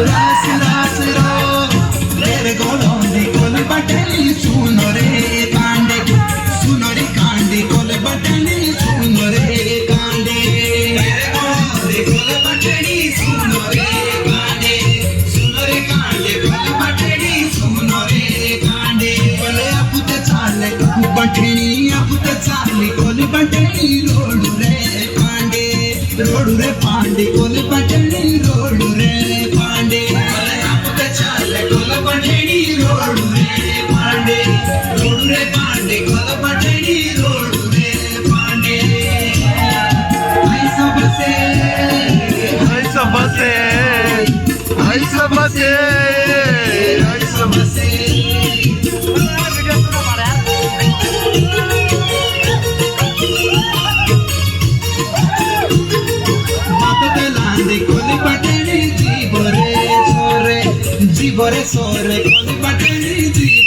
रास रास रो तेरे गोलोंदी कोल बटनी सुनो रे कांडे सुनो रे कांडे कोल बटनी सुनो रे कांडे तेरे गोलोंदी कोल बटनी सुनो रे कांडे सुनो रे कांडे कोल बटनी सुनो रे कांडे बोले अपुत चाले बटनी अपुत चाले कोल बटनी रोड रे पांडे रोड रे पांडे कोल बटनी रोड रे पांडे बोले अपुत चाले कोल बटनी रोड रे पांडे रोड रे पांडे कोल बटनी रोड रे पांडे ऐसा बसे ऐसा बसे ऐसा बसे ऐसा बसे जीवरे सोरे कोली बटनी जीव